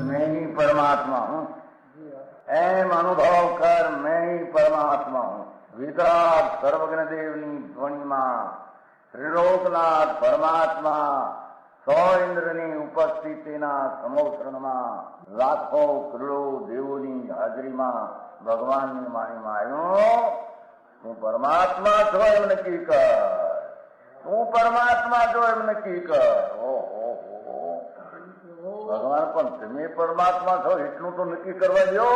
मैं ही परमात्मा हूँ, एम अनुभव कर मैं ही परमात्मा हूँ। वितराग सर्वज्ञ देवनी ध्वनिमा त्रिलोकनाथ परमात्मा सौ इंद्રની ઉપસ્થિતિના સમોત્રણમાં લાખો કરોડો દેવોની હાજરીમાં ભગવાનની વાણીમાં આવ્યો, તું પરમાત્મા છો એમ નક્કી કર, તું પરમાત્મા છો એમ નક્કી કર. ઓહો ભગવાન, પણ તમે પરમાત્મા છો એટલું તો નક્કી કરવા દો.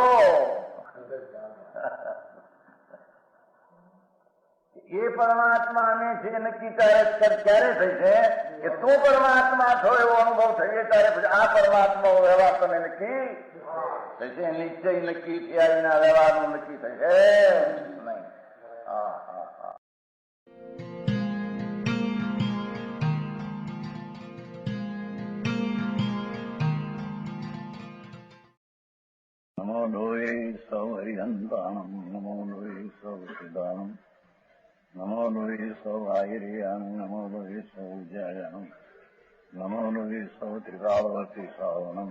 એ પરમાત્માને છે નક્કી ક્યારે થઈ છે કે તું પરમાત્મા છો એવો અનુભવ થઈએ ત્યારે પછી આ પરમાત્મા વ્યવહાર તમે નક્કી થશે. નિશ્ચય નક્કી થયા વિના વ્યવહારનું નક્કી થશે નહીં. હા હા હા. નમો લોહે સૌ હરિહંતાણમ, નમો લોહે સૌ સિદ્ધાણમ, નમો લોહે સૌ આયર્યાણ, નમો લોહે સૌ જયાણમ, નમો લોહે સૌ ત્રિકાળવતી શ્રાવણમ.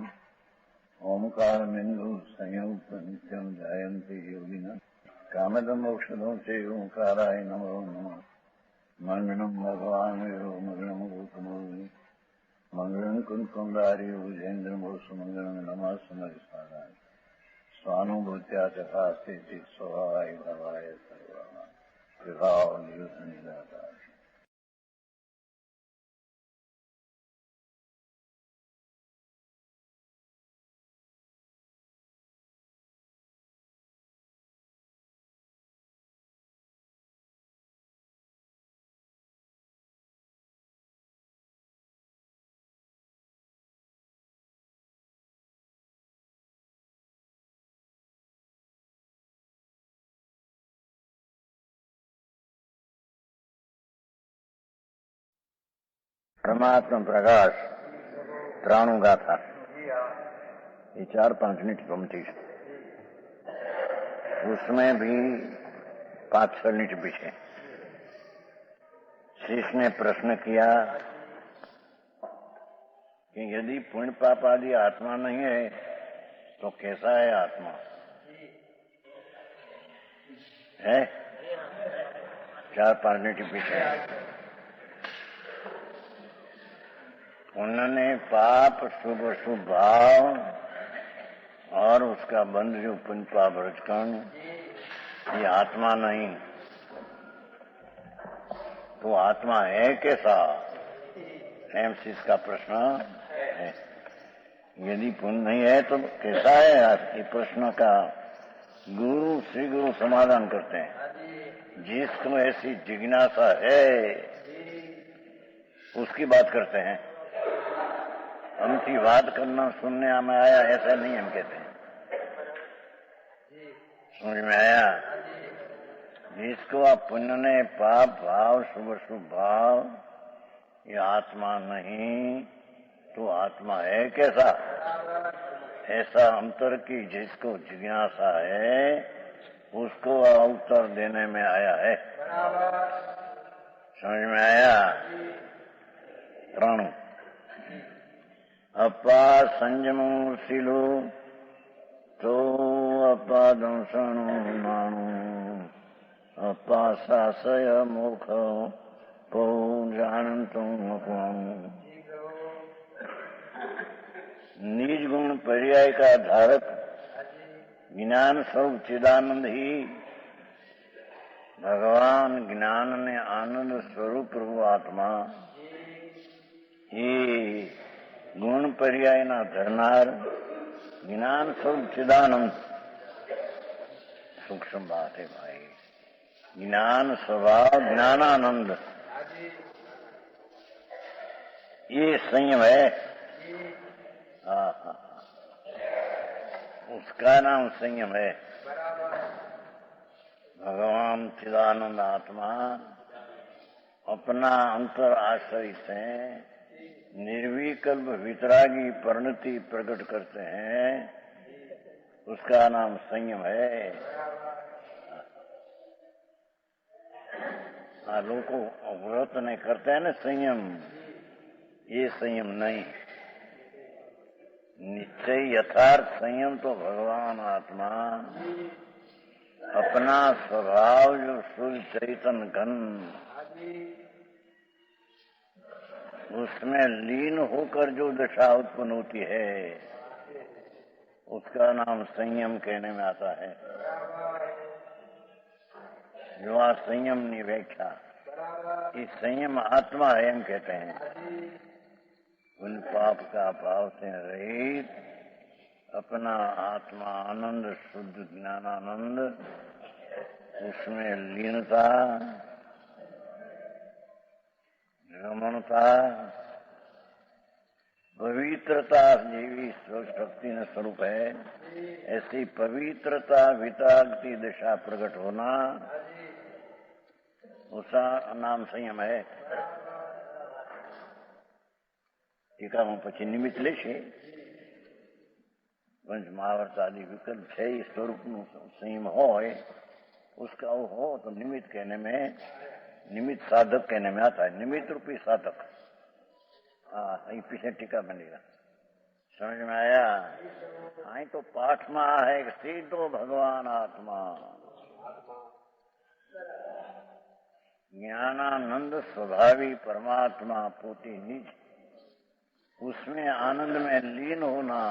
ઓમકાર બિંદુ સંયુક્ત નિત્યમ જાયંતી યોગિના કામદમ મોક્ષદમ છે ઓંકારાય નમો નમઃ. મંગળમ ભગવાન વિરો મંગળમ ગૌતમોર્મિ મંગળમ કુંકુંડારી ભુજેન્દ્ર મોક્ષ મંગળમ નમઃ સમરિસારાય સ્વાનુભૂત્યા તથાસ્તિ સ્વભાવાય ભવાય સર્વમાં વિભાવ નિયુત નિરાકાર. परमात्मा प्रकाश त्राणु गाथा ये 4-5 मिनट बनती है, उसमें भी 5-6 मिनट पीछे शिष्य ने प्रश्न किया कि यदि पुण्य पाप आदि आत्मा नहीं है तो कैसा है आत्मा है? 4-5 मिनट पीछे उन्होंने पाप शुभ शुभ भाव और उसका बंध जो पुण्य पाप रचकन ये आत्मा नहीं, तो आत्मा है कैसा? एमसीस का प्रश्न है। यदि पुण्य नहीं है तो कैसा है? ये प्रश्न का गुरु श्री गुरु समाधान करते हैं। जिसको ऐसी जिज्ञासा है उसकी बात करते हैं। हमकी बात करना सुनने में आया ऐसा नहीं हम कहते हैं। समझ में आया? जिसको आप पुण्य ने पाप भाव शुभ शुभ भाव ये आत्मा नहीं तो आत्मा है कैसा? ऐसा अंतर की जिसको जिज्ञासा है उसको उत्तर देने में आया है। समझ में आया? प्राणु अपा संयमशीलो तो अपा दंसणो नाणु अपा शासय मुख पौ जानतो अपवाणु। निज गुण पर्याय का धारक ज्ञान स्वरूप चिदानंद ही भगवान ज्ञान ने आनंद स्वरूप प्रभु आत्मा ये गुण पर्याय ना धरनार ज्ञान स्वरूप चिदानंद सूक्ष्म बात है भाई। ज्ञान स्वभाव ज्ञानानंद ये संयम है। उसका नाम संयम है। भगवान चिदानंद आत्मा अपना अंतर आश्रय से निर्विकल्प वितरागी परिणति प्रकट करते हैं उसका नाम संयम है। लोग को व्रत नहीं करते हैं ना संयम, ये संयम नहीं। निश्चय यथार्थ संयम तो भगवान आत्मा अपना स्वभाव जो शुद्ध चैतन्य घन उसमें लीन होकर जो दशा उत्पन्न होती है उसका नाम संयम कहने में आता है। जो संयम निवेक्षा, इस संयम आत्मा है हम कहते हैं। उन पाप का भाव से रहित अपना आत्मा आनंद, शुद्ध ज्ञानानंद, उसमें लीनता, रमणता, पवित्रता जीवी शक्ति न स्वरूप है। ऐसी पवित्रता वितागती दिशा प्रकट होना, उसका नाम संयम है। टीका में પછી નિમિત્ત લેશે पंच महावर्त आदि विकल्प है स्वरूप संयम हो, उसका वो हो तो निमित्त कहने में, निमित्त साधक कहने में आता है। निमित्त रूपी साधक। हाँ, पीछे टीका बनेगा, समझ में आया? हाँ, तो पाठ में है सीधो भगवान आत्मा ज्ञानानंद स्वभावी परमात्मा पोती निज, उसमें आनंद में लीन होना।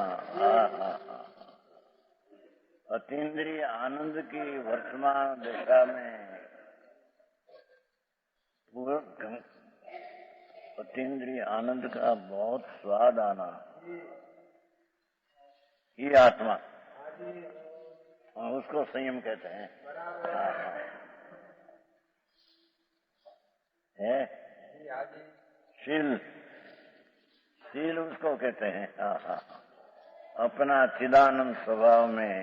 अतीन्द्रिय आनंद की वर्तमान दशा में अतीन्द्रिय आनंद का बहुत स्वाद आना, ये आत्मा, उसको संयम कहते हैं। है शील, शील उसको कहते हैं। अपना चिदानंद स्वभाव में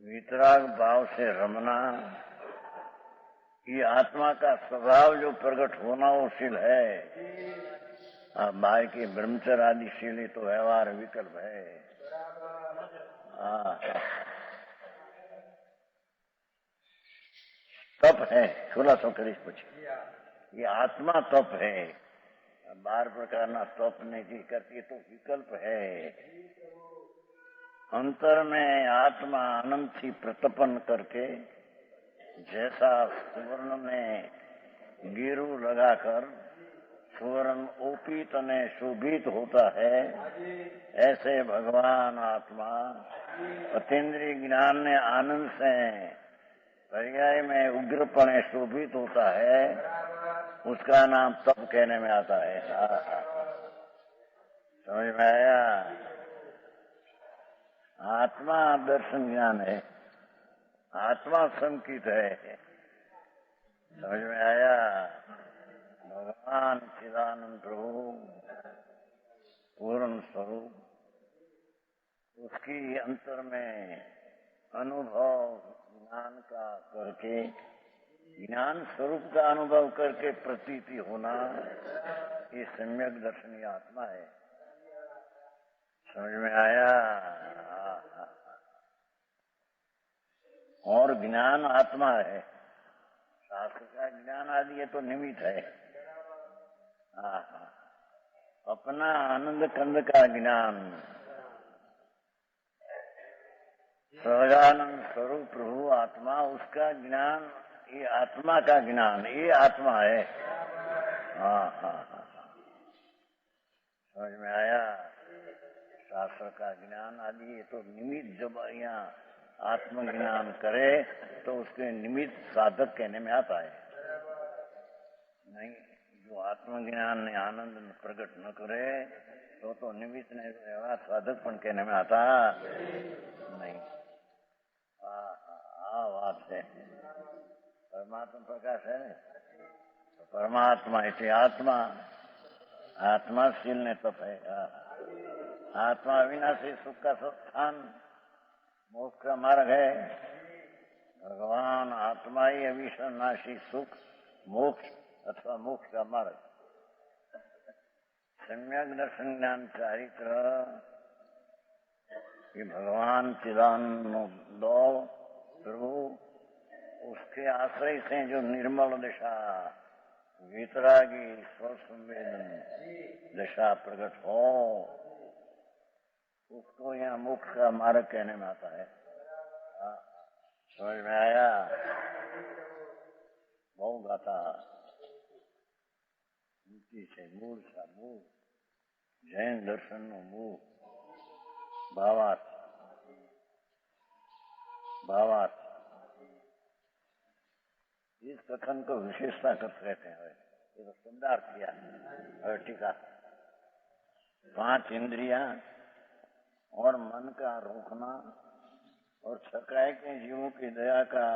वितराग भाव से रमना, ये आत्मा का स्वभाव जो प्रकट होना वो शील है। बाय के ब्रह्मचर्य आदि शील तो व्यवहार विकल्प है। तप है, खुला सो करीश पूछे, ये आत्मा तप है। 12 प्रकार तप नहीं करती तो विकल्प है। अंतर में आत्मा आनंद थी प्रतपन करके, जैसा सुवर्ण में गिरु लगाकर सुवर्ण ओपित ने शोभित होता है, ऐसे भगवान आत्मा अतीन्द्रिय ज्ञान ने आनंद से पर्याय में उग्रपणे शोभित होता है, उसका नाम तप कहने में आता है। समझ में आया? आत्मा दर्शन ज्ञान है, आत्मा संकित है। समझ में आया? भगवान चिदानंद प्रभु पूर्ण स्वरूप, उसकी अंतर में अनुभव ज्ञान का करके, ज्ञान स्वरूप का अनुभव करके प्रतीति होना, ये सम्यक दर्शनीय आत्मा है। समझ में आया? और ज्ञान आत्मा है, शास्त्र का ज्ञान आदि ये तो निमित्त है। अपना आनंद कंद का ज्ञान, सहजानंद स्वरूप प्रभु आत्मा, उसका ज्ञान, ये आत्मा का ज्ञान, ये आत्मा है। समझ में आया? शास्त्र का ज्ञान आदि ये तो निमित्त, जब यहाँ आत्मज्ञान करे तो उसके निमित्त साधक कहने में आता है। नहीं, जो आत्मज्ञान ने आनंद में प्रकट न करे तो निमित्त ने साधक पण कहने में आता नहीं। बात है, परमात्मा प्रकाश है, तो परमात्मा इसे आत्मा, आत्मा शील ने तप है। आत्मा अविनाशी सुख का स्थान, मोक्ष का मार्ग है। भगवान आत्मा ही अविनाशी सुख, मोक्ष अथवा मोक्ष का मार्ग। सम्यक दर्शन ज्ञान चारित्र कि भगवान चिदानंद दो प्रभु, उसके आश्रय से जो निर्मल दशा, वितरागी स्वसंवेदन दशा प्रकट हो, उसको यहाँ मोक्ष का मार्ग कहने में आता है। समझ में आया? बहु गाथा नीति से मूल सा मूल जैन दर्शन नो मूल भावार्थ इस कथन को विशेषता करते रहते हैं। ये तो शब्दार्थ किया है टीका। 5 इंद्रियां और मन का रोकना और छकाए के जीवों की दया का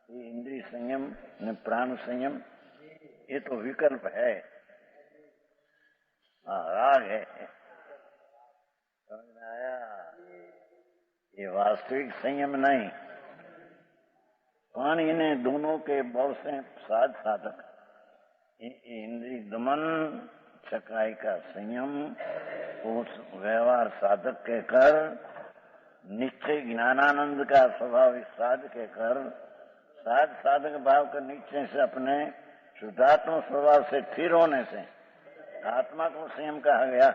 ये इंद्रिय संयम न प्राण संयम, ये तो विकल्प है, राग है। समझ में आया? ये वास्तविक संयम नहीं। कौन इन्हें दोनों के बहुत से साधक, इंद्रिय दमन छकाई का संयम, उस व्यवहार साधक के कर, निश्चय ज्ञानानंद का स्वभाव साध के कर, साधक भाव का निश्चय से अपने शुद्धात्म स्वभाव से स्थिर होने से आत्मा को संयम कहा गया।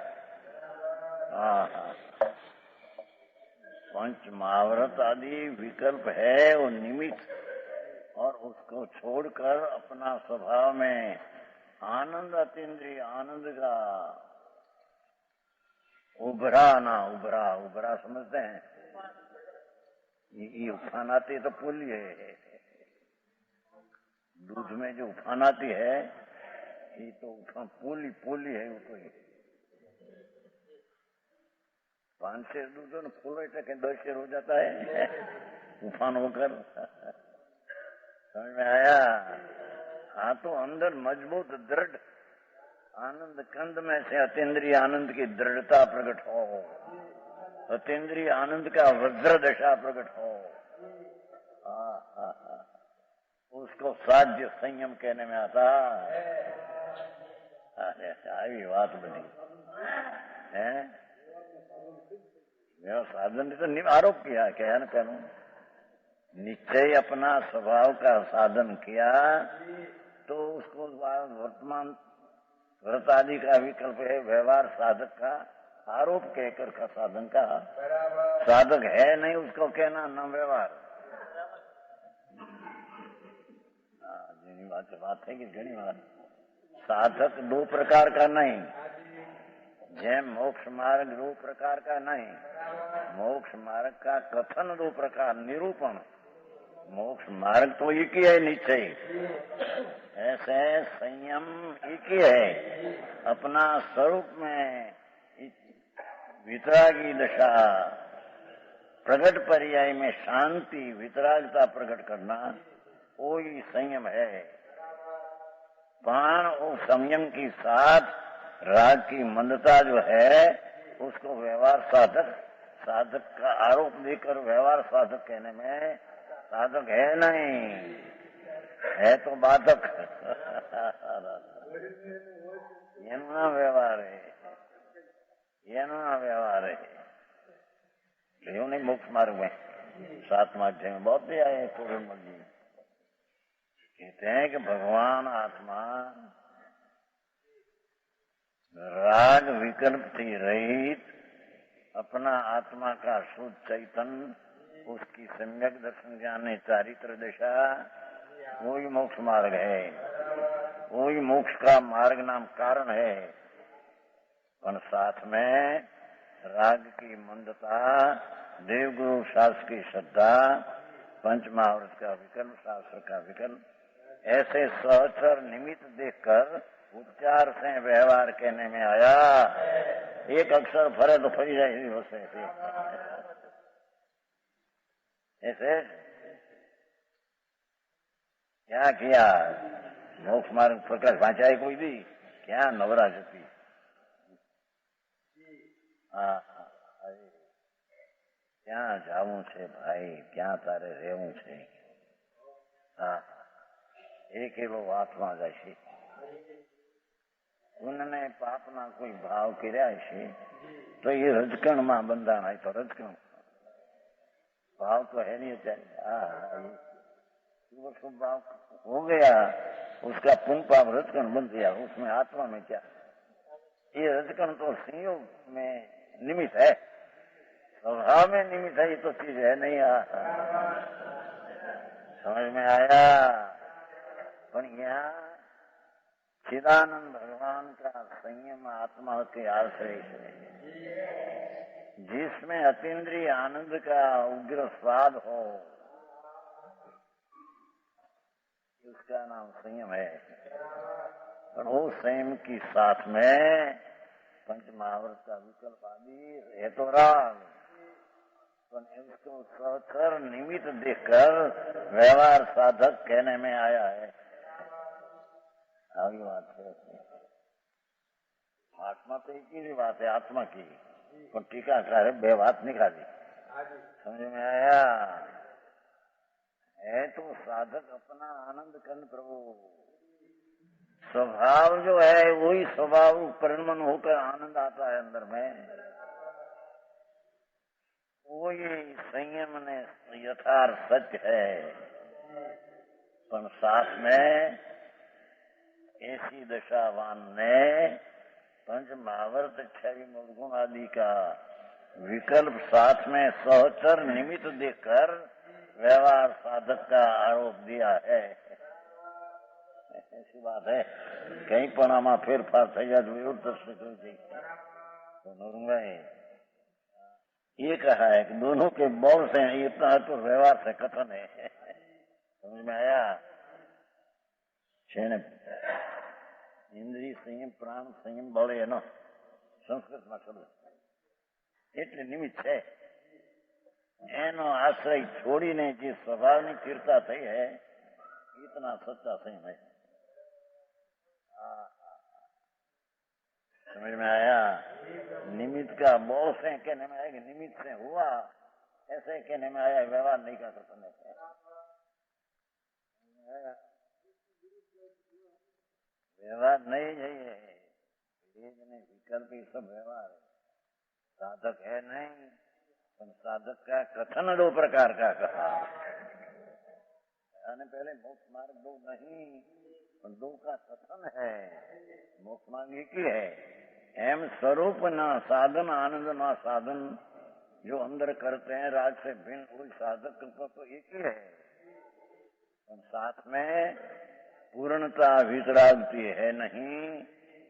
पंच महाव्रत आदि विकल्प है वो निमित्त, और उसको छोड़कर अपना स्वभाव में आनंद, अतीन्द्रिय आनंद का उभरा समझते हैं? ये उफान आती तो पुल्य है। दूध में जो उफान आती है ये तो पुली है। वो कोई 5 शेर दूध न फूल 10 शेर हो जाता है उफान होकर। समझ में आया? हाँ, तो अंदर मजबूत दृढ़ आनंद कंद में से अतीन्द्रिय आनंद की दृढ़ता प्रकट हो, अतीन्द्रिय आनंद का वज्र दशा प्रकट हो, उसको साध्य संयम कहने में आता है। आई बात बनी है। मेरा साधन तो आरोप किया, क्या न करूं, निश्चय अपना स्वभाव का साधन किया तो उसको वर्तमान व्रत आदि का विकल्प है, व्यवहार साधक का आरोप कहकर का साधन का साधक है नहीं, उसको कहना न व्यवहार। बात है कि घनी बात। साधक 2 प्रकार का नहीं, जय मोक्ष मार्ग 2 प्रकार का नहीं, मोक्ष मार्ग का कथन 2 प्रकार, निरूपण। मोक्ष मार्ग तो एक ही है, निश्चय ऐसे संयम एक ही है, अपना स्वरूप में वितरागी दशा प्रगट पर्याय में शांति वितरागता प्रकट करना, वो ही संयम है। प्राण और संयम के साथ राग की मंदता जो है उसको व्यवहार साधक का आरोप देकर व्यवहार साधक कहने में साधक है नहीं, है तो बाधक। ये ना व्यवहार है, ये ना व्यवहार है। क्यों नहीं? मोक्ष मार्ग में 7वां अध्याय में बहुत दिया है। पूर्णमल जी कहते हैं कि भगवान आत्मा राग विकल्प से रहित अपना आत्मा का शुद्ध चैतन्य, उसकी सम्यक दर्शन ज्ञान चारित्र दशा, वही मोक्ष मार्ग है, वही मोक्ष का मार्ग नाम कारण है। पर साथ में राग की मंदता, देवगुरु शास्त्र की श्रद्धा, पंच महाव्रत का विकल्प, शास्त्र का विकल्प, ऐसे सहचर निमित्त देखकर उच्चार से व्यवहार कहने में आया। एक अक्षर फरे तो फरी जाएगी उससे ऐसे क्या किया? मोक्ष मार्ग प्रकाश भाचाए कोई भी क्या नवरा जती। ક્યાં જાવું છે ભાઈ, ક્યાં તારે રહેવું છે? એક એવો વાતમાં જશે, પુણ્ય પાપના કોઈ ભાવ કર્યા છે तो ये रजकण मां बंधाना है, तो रजकण भाव तो है नहीं चाहिए। शुभ भाव हो गया, उसका पुण्य पाप रजकण बन गया, उसमें आत्मा में क्या? ये रजकण तो संयोग में निमित्त है, स्वभाव में निमित्त है, ये तो चीज है नहीं। समझ में आया? पर यहाँ चिदानंद भगवान का संयम आत्मा के आश्रय से, जिसमें अतीन्द्रिय आनंद का उग्र स्वाद हो, उसका नाम संयम है। और वो संयम की साथ में पंच महावृत का विकल्प आदि है तो राग, उसको सहचर निमित्त देखकर व्यवहार साधक कहने में आया है। आगे बात है, आत्मा तो एक ही बात है, आत्मा की, पर टीकाकार बे बात निकाली। समझ में आया? है तो साधक अपना आनंद कन प्रभु, स्वभाव जो है वही स्वभाव परिणमन होकर आनंद आता है अंदर में। वो ये संयम ने यथार्थ सत्य है, पर साथ में ऐसी दशावान ने पंच महावर्त छवि मूलगुण आदि का विकल्प साथ में सहचर निमित्त देखकर व्यवहार साधक का आरोप दिया है। ऐसी बात है, कहीं पण आमा फेरफार થઈ જાય તો એવું દર્શન કરી જાય तो नरूंगा ये कहा है कि दोनों के बौल से इतना है तो व्यवहार से कथन है। समझ में आया? इंद्रिय संयम प्राण संयम बड़े है ना, संस्कृत में शब्द એટલે નિમિત્ત છે, એનો આશ્રય છોડીને જે સ્વભાવની સ્થિરતા થઈ है, इतना सच्चा संयम है। समझ में आया? निमित्त का बहुत से कहने में आया कि निमित्त से हुआ, ऐसे कहने में आया व्यवहार नहीं कर सकते। व्यवहार नहीं चाहिए, विकल्प ये सब व्यवहार है, साधक है नहीं। साधक का कथन दो प्रकार का कहा, पहले मोक्ष मार्ग दो नहीं, दो का कथन है। मोक्ष मार्ग एक ही है, एम स्वरूप ना साधन, आनंद ना साधन, जो अंदर करते हैं राग से भिन्न, वही साधक का तो एक ही है। और साथ में पूर्णता वितरागती है नहीं,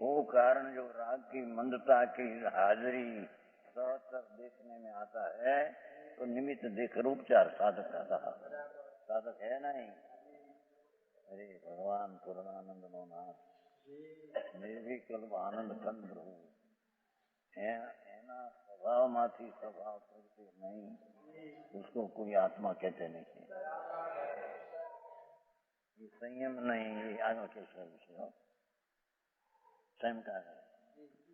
वो कारण जो राग की मंदता की हाजिरी सहचर देखने में आता है, तो निमित्त देकर उपचार साधक का कहा, साधक है नहीं। अरे भगवान पूर्णानंद नो नाथ निर्विकल्प आनंद कंद प्रभु एना स्वभाव माथी स्वभाव प्रगति नहीं, उसको कोई आत्मा कहते नहीं। ये संयम नहीं, ये आगे के विषय हो, संयम का है।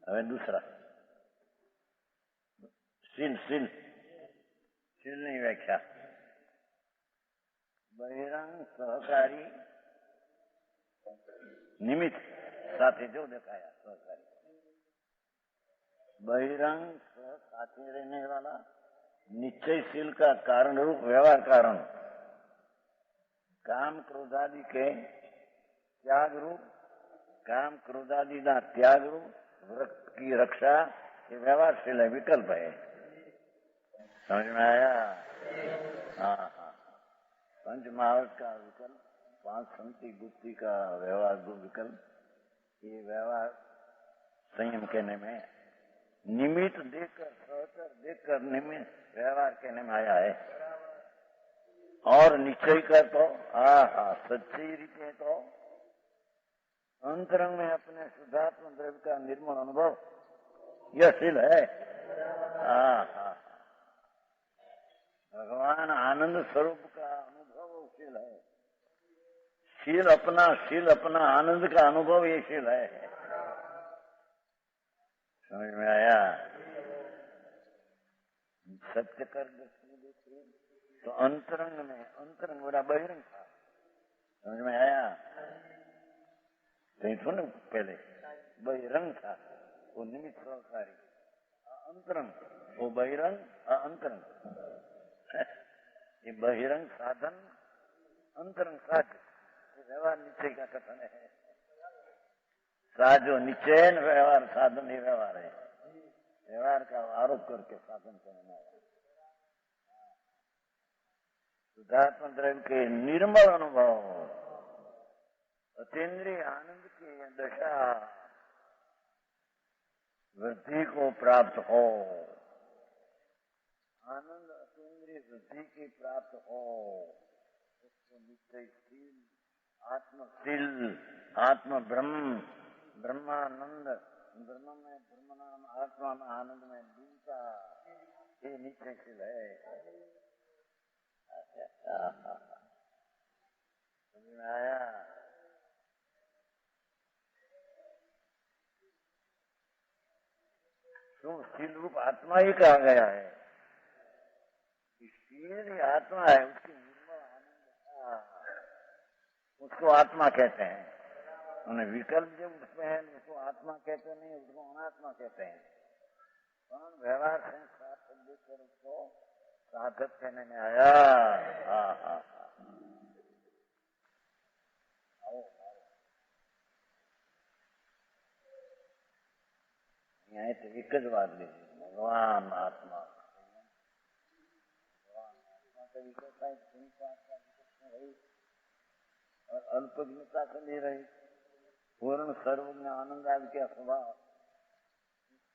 अब दूसरा शील, शील शील नहीं व्याख्या, बहिरंग सहकारी निमित्त साथी जो दिखाया सहकारी, बहिरंग साथी रहने वाला निश्चयशील का कारण रूप व्यवहार कारण, काम क्रोधादि के त्याग रूप, काम क्रोधादि का त्याग रूप की रक्षा, ये व्यवहारशील है, विकल्प है। समझ में आया? हाँ, पंच महावत का विकल्प, पांच संति गुप्ति का व्यवहार विकल्प, ये व्यवहार संयम कहने में, निमित्त देखकर सहचर देखकर निमित्त व्यवहार कहने में आया है। और निश्चय कर तो सच्ची रीते तो अंतरंग में अपने शुद्धात्म द्रव्य का निर्मल अनुभव, यह शील है। भगवान आनंद स्वरूप का अनुभव शील है। शील अपना आनंद का अनुभव, ये शील है। समझ में आया? सत्य कर तो अंतरंग में, अंतरंग बड़ा बहिरंग था। समझ में आया? कहीं तो ना पहले बहिरंग था, वो निमित्त सहकारी, अंतरंग, वो बहिरंग अंतरंग। ये बहिरंग साधन, अंतरंग साध्य, व्यवहार निश्चय का कथन है। साधो निश्चय, व्यवहार साधन ही व्यवहार है। व्यवहार का आरोप करके साधन करना है। शुद्धात्म द्रव्य के निर्मल अनुभव, अतीन्द्रिय आनंद की दशा वृद्धि को प्राप्त हो, आनंद अतीन्द्रिय वृद्धि की प्राप्त हो, उसको निश्चयशील, आत्मशील, आत्म ब्रह्म, ब्रह्मानंद, ब्रह्म में ब्रह्म नाम, आत्मा में आनंद में लीनता, ये निश्चयशील है। समझ में आया? क्यों शील रूप आत्मा ही कहा गया है। शील आत्मा है, उसकी निर्मल आनंद, उसको आत्मा कहते हैं। उन्हें विकल्प जो उसमें है उसको आत्मा कहते नहीं, उसको अनात्मा कहते हैं। कौन व्यवहार संस्कार शब्द कर उसको साधक कहने में आया। यहाँ तो एक ज बात लीजिए, भगवान आत्मा, भगवान आत्मा का विकल्प है, और अल्पज्ञता से नहीं रही, पूर्ण सर्वज्ञ आनंद आदि के स्वभाव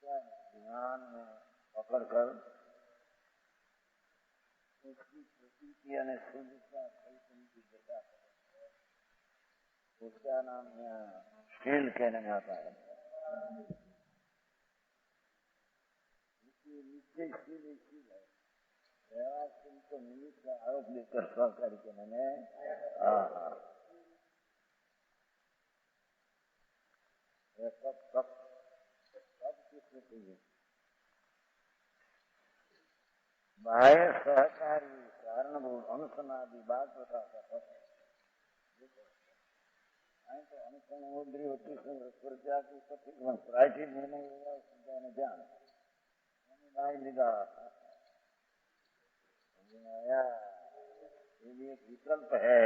ध्यान में पकड़ कर उसकी प्रतीति यानी शुद्धता की दशा, उसका नाम यहाँ शील कहने में आता है। निश्चयशील है, व्यवहार को निमित्त का आरोप लेकर सहकारी कहने में। सब किसने चाहिए? बाह्य सहकारी कारणभूत अनुसनादि बात बता सकता है। तो अनुसरण मुद्री होती प्रजा की सफी प्रायचित निर्णय होगा, ज्ञान निगाह आया, ये एक विकल्प है।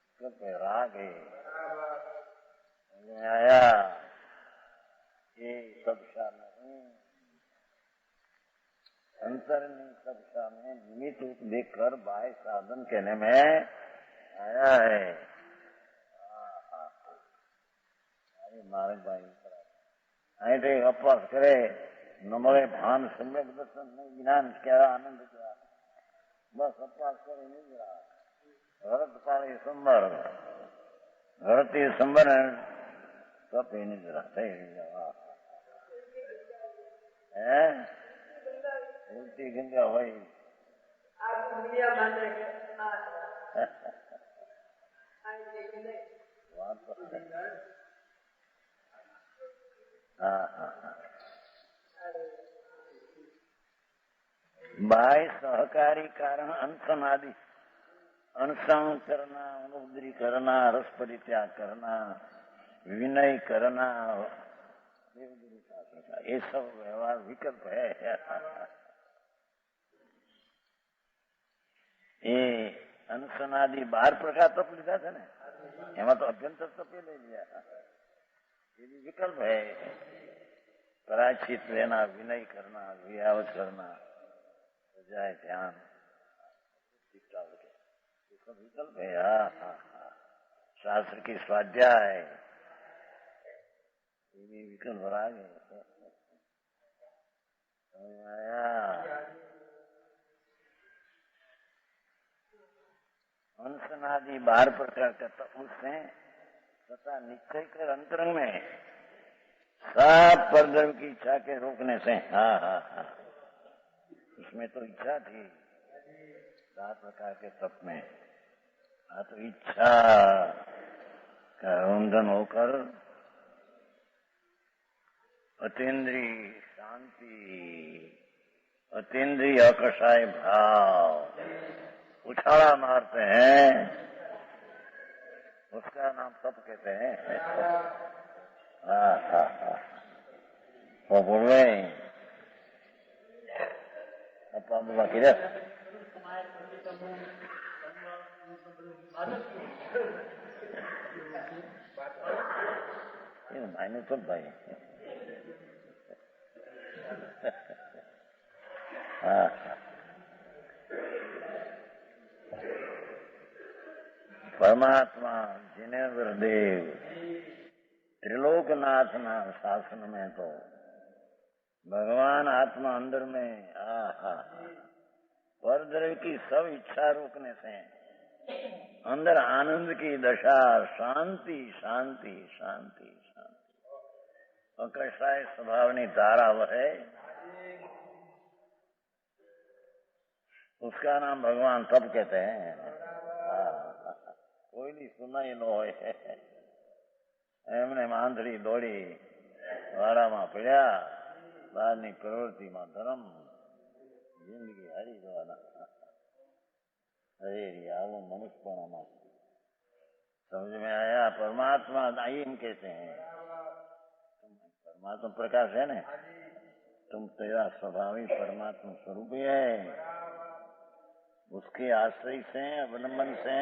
विकल्प है, राग है, आया। ये सब नहीं, अंतरनी सबका में निमित्त रूप देखकर बाह्य साधन कहने में आया है। अरे मारे भाई ऐसे अपास करे न મળે ભાન सम्यक दर्शन नहीं, ज्ञान क्या आनंद क्या, बस अपास करे नहीं रहा। भरत पाली संबर, भरती संबर सब ही नहीं रहा है। उल्टी गंगा भाई बाह्य सहकारी कारण अनशन आदि, अनशन करना, अनुद्री करना, रस परित्याग करना, विनय करना, ये सब व्यवहार विकल्प है। ये अनशन आदि 12 प्रकार तप લીધા છે ને, એમાં તો અભ્યંતર તપે લઈ लिया, ये भी विकल्प है। पराचित लेना, विनय करना, वियावत करना, सजाए ध्यान, ये सब विकल्प है। शास्त्र की स्वाध्याय, ये भी विकल्प आ गए। अनशनादि 12 प्रकार का तप उससे तथा निश्चय कर अंतरंग में सब परद्रव्य की इच्छा के रोकने से। उसमें तो इच्छा थी 7 प्रकार के तप में। तो इच्छा का रुंधन होकर अतीन्द्रिय शांति, अतीन्द्रिय अकषाय भाव उछाला मारते हैं। उसका नाम तप कहते हैं। हाँ हाँ हाँ, वो बोल रहे हैं apa bapak kira ini main itu baik. परमात्मा जिनेन्द्र देव त्रिलोकनाथ ना शासन में तो भगवान आत्मा अंदर में परद्रव्य की सब इच्छा रोकने से अंदर आनंद की दशा, शांति शांति शांति शांति अकशाय स्वभावनी धारा वह उसका नाम भगवान तप कहते हैं। कोई नहीं सुना ही नो एमने मांधरी दौड़ी वाड़ा पड़ा बाहर प्रवृत्ति में धर्म जिंदगी हारी जवाना अरे आवो मनुष्यपणा समझ में आया। परमात्मा आईम कहते हैं। परमात्मा प्रकाश है ना, तुम तेरा स्वभावी परमात्मा स्वरूप ही है। उसके आश्रय से अवलंबन से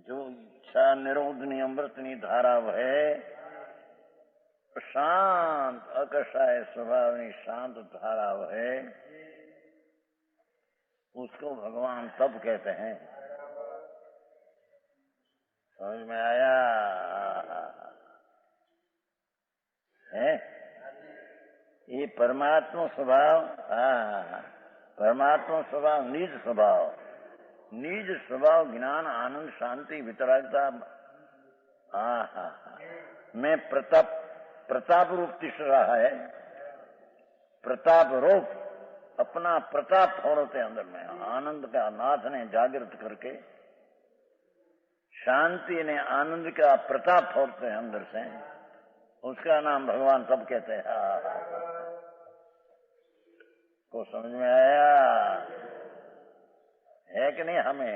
जो इच्छा निरोधनी अमृतनी धारा है शांत अकशाय स्वभावनी शांत धारा है, उसको भगवान तप कहते हैं। समझ में आया है? ये परमात्मा स्वभाव, परमात्मा स्वभाव निज स्वभाव ज्ञान आनंद शांति वितरागता में प्रताप रूप तिष्ठ रहा है। प्रताप रूप अपना प्रताप छोड़ते अंदर में आनंद का नाथ ने जागृत करके शांति ने आनंद का प्रताप छोड़ते हैं अंदर से, उसका नाम भगवान तब कहते हैं। को समझ में आया है कि नहीं? हमें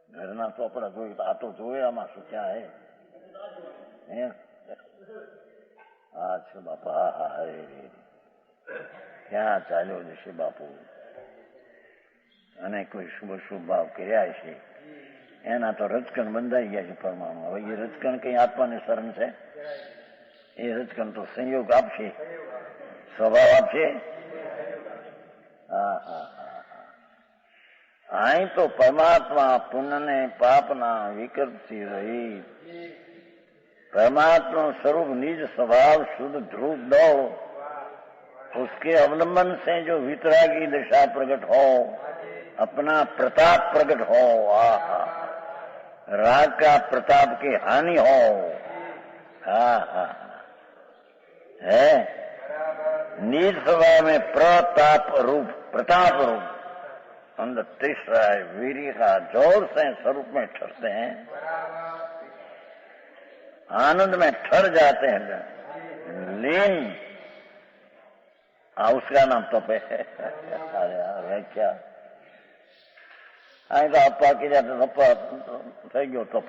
घरना ચોપડા જોઈ તો આ તો જોયે આમાં શું ક્યાં હે अच्छा बापा हरे क्या चाल्यो जैसे बापू અને કોઈ શુભ શુભ ભાવ કર્યા છે એના તો રજકણ બંધાઈ ગયા છે પરમાણુ। હવે એ રજકણ કઈ આત્માને શરણ છે? એ રજકણ તો સંયોગ આપશે, સ્વભાવ આપશે। અહીં તો પરમાત્મા પુણ્ય પાપના વિકલ્પથી રહિત परमात्मा स्वरूप निज स्वभाव शुद्ध ध्रुव दौड़, उसके अवलंबन से जो वितरागी दशा प्रकट हो, अपना प्रताप प्रकट हो, राग का प्रताप की हानि हो, है निज स्वभाव में प्रताप रूप अंदर तीसरा वीर्य का जोर से स्वरूप में ठहरते हैं, आनंद में ठहर जाते हैं, लीन। उसका नाम तप है। अरे क्या आई तो अप्पा की जाते अप्पा થઈ ગયો તપ।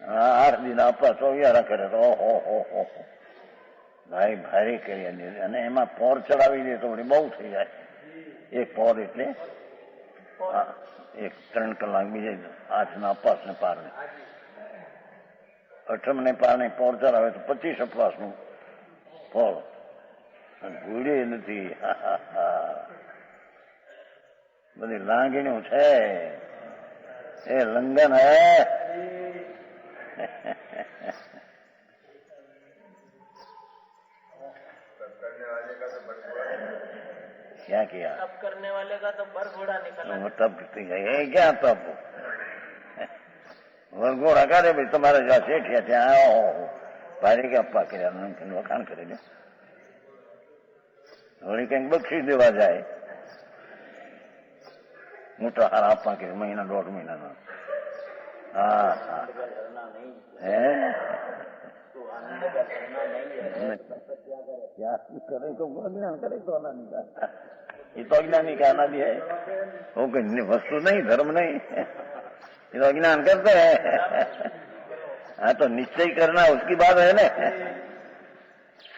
8 दिन અપ્પા ચોવિયારા કરે તો ઓહો ભાઈ ભારી કરી અને એમાં પોર ચડાવી દે તો બહુ થઈ જાય। એક પોર એટલે એક 3 કલાક બીજે 8 ના અપવાસ ને પાર ને 8મ ને પાર ને પોર ચડાવે તો 25 અપવાસ નું ફળ ભૂલી નથી। બધી લાગણીઓ છે, એ લંગન હે। क्या किया? तप करने वाले का तो बरघोड़ा निकला। तप है क्या? तप बरघोड़ा करे भाई तुम्हारे जहाँ सेठिया थे भारी के अप्पा करे वखाण करे वही कहीं बख्शी देवा जाए मोटा हार आपा के महीना 1.5 महीना। तो आनंद का झरना नहीं है। क्या करे तो अज्ञान करे तो अज्ञानी का, ये तो अज्ञानी का अनादि है। वो कोई वस्तु नहीं, धर्म नहीं, ये तो अज्ञान करते हैं। हाँ तो निश्चय करना उसकी बात है ना।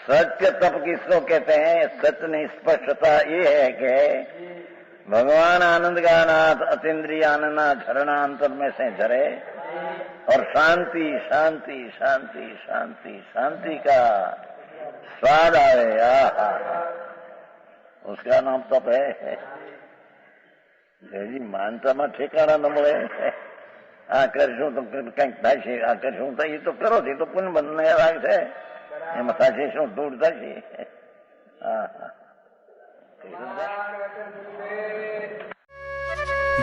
सत्य तप किसको कहते हैं? सत्य निष्पक्षता ये है कि भगवान आनंद का नाथ अतीन्द्रिय आनंद झरना अंतर में से झरे और शांति शांति शांति शांति शांति का स्वाद आए। आहा, उसका नाम तप है जी। मानता में ठेकाना न મળે। આ કરશું તો કંઈક થાય છે, આ કરશું તો એ તો કરો છો તો પુણ્ય બંને લાગશે, એમાં થશે શું? દૂર થશે।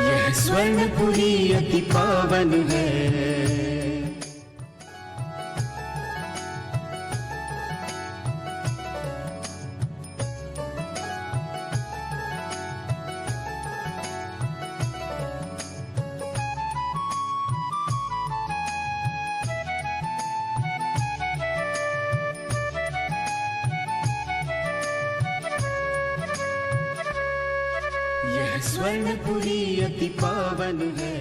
यह स्वर्णपुरी अति पावन है। यह स्वर्णपुरी अति पावन है।